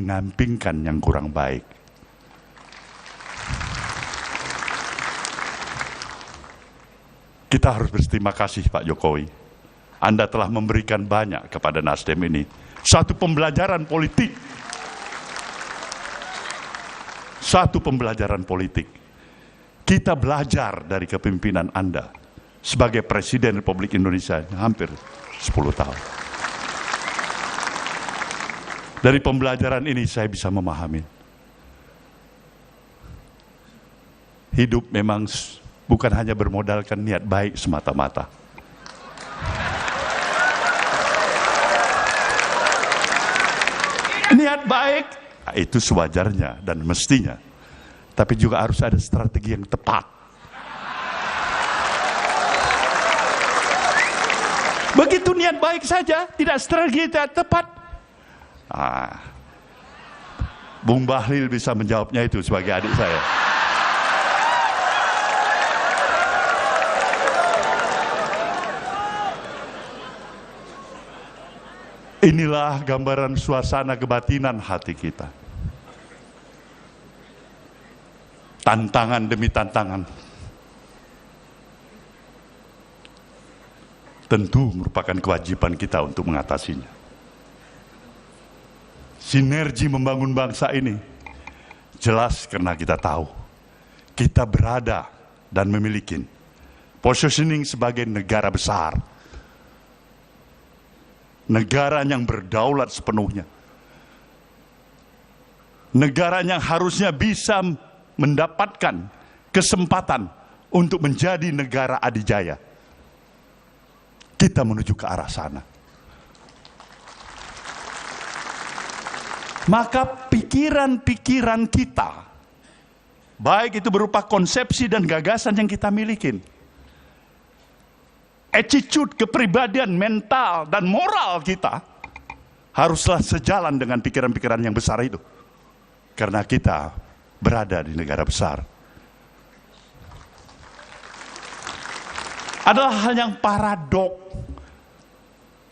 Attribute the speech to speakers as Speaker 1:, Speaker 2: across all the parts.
Speaker 1: mengampingkan yang kurang baik. Kita harus berterima kasih Pak Jokowi. Anda telah memberikan banyak kepada Nasdem ini. Satu pembelajaran politik. Satu pembelajaran politik. Kita belajar dari kepemimpinan Anda sebagai Presiden Republik Indonesia hampir 10 tahun. Dari pembelajaran ini saya bisa memahami. Hidup memang bukan hanya bermodalkan niat baik semata-mata. Niat baik, itu sewajarnya dan mestinya. Tapi juga harus ada strategi yang tepat. Begitu niat baik saja, tidak strategi tidak tepat. Bung Bahlil bisa menjawabnya itu sebagai adik saya. Inilah gambaran suasana kebatinan hati kita. Tantangan demi tantangan. Tentu merupakan kewajiban kita untuk mengatasinya. Sinergi membangun bangsa ini jelas karena kita tahu kita berada dan memiliki positioning sebagai negara besar. Negara yang berdaulat sepenuhnya. Negara yang harusnya bisa mendapatkan kesempatan untuk menjadi negara adidaya. Kita menuju ke arah sana. Maka pikiran-pikiran kita, baik itu berupa konsepsi dan gagasan yang kita miliki, attitude, kepribadian, mental, dan moral kita haruslah sejalan dengan pikiran-pikiran yang besar itu. Karena kita berada di negara besar. Adalah hal yang paradok.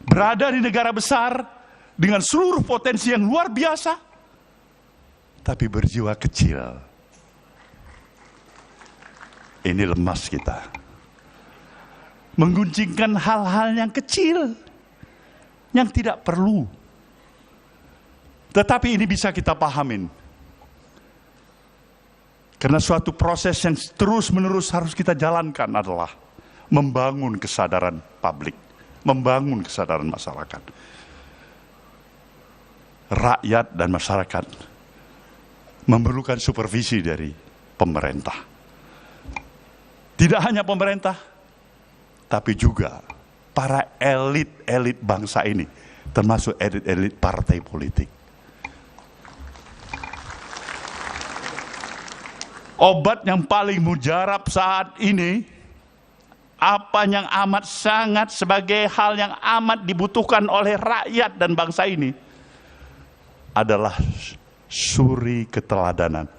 Speaker 1: Berada di negara besar dengan seluruh potensi yang luar biasa, tapi berjiwa kecil. Ini lemas kita. Menggunjingkan hal-hal yang kecil, yang tidak perlu. Tetapi ini bisa kita pahamin. Karena suatu proses yang terus-menerus harus kita jalankan adalah membangun kesadaran publik, membangun kesadaran masyarakat. Rakyat dan masyarakat memerlukan supervisi dari pemerintah. Tidak hanya pemerintah, tapi juga para elit-elit bangsa ini, termasuk elit-elit partai politik. Obat yang paling mujarab saat ini, apa yang amat sangat sebagai hal yang amat dibutuhkan oleh rakyat dan bangsa ini, adalah suri keteladanan.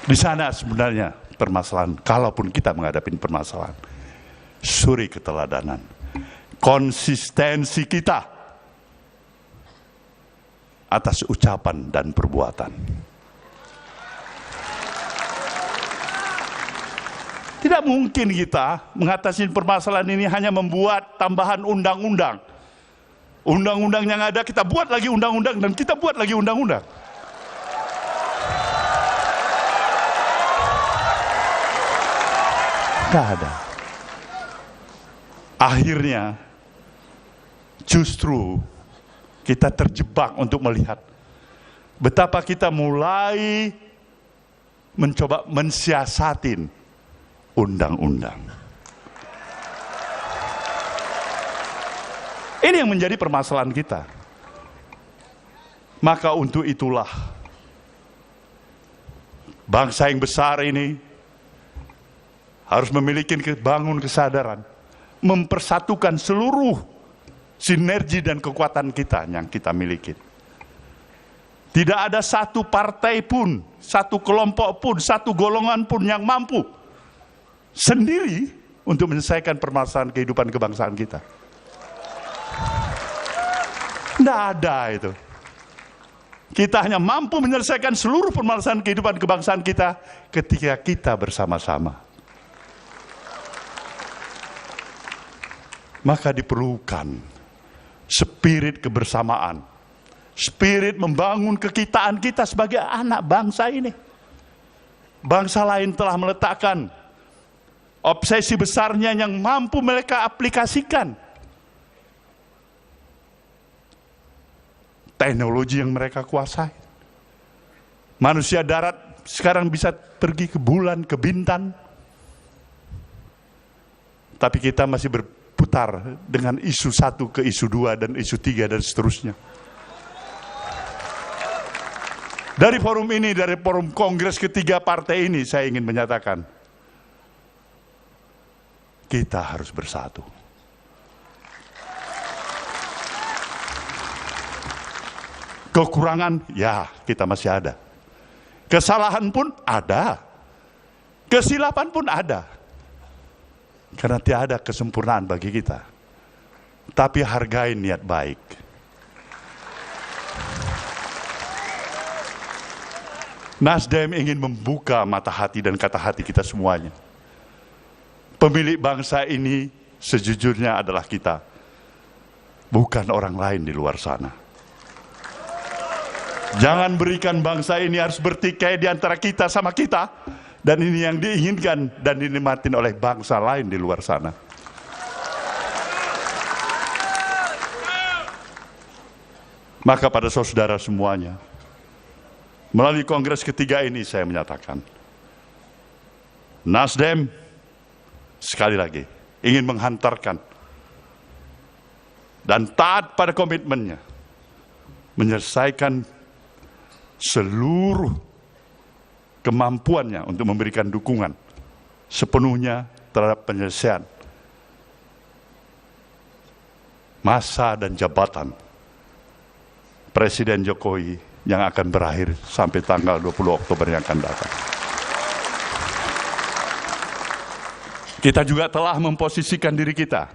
Speaker 1: Di sana sebenarnya permasalahan, kalaupun kita menghadapi permasalahan, suri keteladanan, konsistensi kita atas ucapan dan perbuatan. Tidak mungkin kita mengatasi permasalahan ini hanya membuat tambahan undang-undang. Undang-undang yang ada kita buat lagi undang-undang dan kita buat lagi undang-undang. Tidak ada. Akhirnya justru kita terjebak untuk melihat betapa kita mulai mencoba mensiasatin undang-undang. Ini yang menjadi permasalahan kita. Maka untuk itulah bangsa yang besar ini harus memiliki bangun kesadaran, mempersatukan seluruh sinergi dan kekuatan kita yang kita miliki. Tidak ada satu partai pun, satu kelompok pun, satu golongan pun yang mampu sendiri untuk menyelesaikan permasalahan kehidupan kebangsaan kita. Tidak ada itu. Kita hanya mampu menyelesaikan seluruh permasalahan kehidupan kebangsaan kita ketika kita bersama-sama. Maka diperlukan spirit kebersamaan, spirit membangun kekitaan kita sebagai anak bangsa ini. Bangsa lain telah meletakkan obsesi besarnya yang mampu mereka aplikasikan. Teknologi yang mereka kuasai. Manusia darat sekarang bisa pergi ke bulan, ke bintang. Tapi kita masih berputar dengan isu 1 ke isu 2 dan isu 3 dan seterusnya. Dari forum ini, dari forum kongres ketiga partai ini, saya ingin menyatakan, kita harus bersatu. Kekurangan, ya kita masih ada. Kesalahan pun ada. Kesilapan pun ada. Karena tidak ada kesempurnaan bagi kita. Tapi hargai niat baik. Nasdem ingin membuka mata hati dan kata hati kita semuanya. Pemilik bangsa ini sejujurnya adalah kita. Bukan orang lain di luar sana. Jangan berikan bangsa ini harus bertikai di antara kita sama kita. Dan ini yang diinginkan dan dinikmatin oleh bangsa lain di luar sana. Maka pada saudara semuanya, melalui kongres ketiga ini saya menyatakan, Nasdem sekali lagi ingin menghantarkan dan taat pada komitmennya menyelesaikan seluruh kemampuannya untuk memberikan dukungan sepenuhnya terhadap penyelesaian masa dan jabatan Presiden Jokowi yang akan berakhir sampai tanggal 20 Oktober yang akan datang. Kita juga telah memposisikan diri kita